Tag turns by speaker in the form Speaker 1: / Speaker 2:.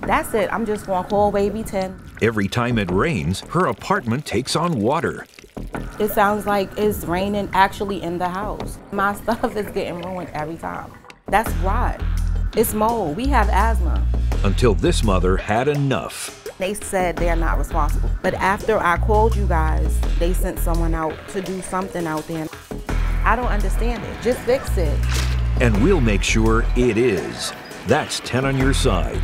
Speaker 1: That's it. I'm just going to call baby 10.
Speaker 2: Every time it rains, her apartment takes on water.
Speaker 1: It sounds like it's raining actually in the house. My stuff is getting ruined every time. That's rot. It's mold. We have asthma.
Speaker 2: Until this mother had enough.
Speaker 1: They said they're not responsible. But after I called you guys, they sent someone out to do something out there. I don't understand it. Just fix it.
Speaker 2: And we'll make sure it is. That's 10 on your side.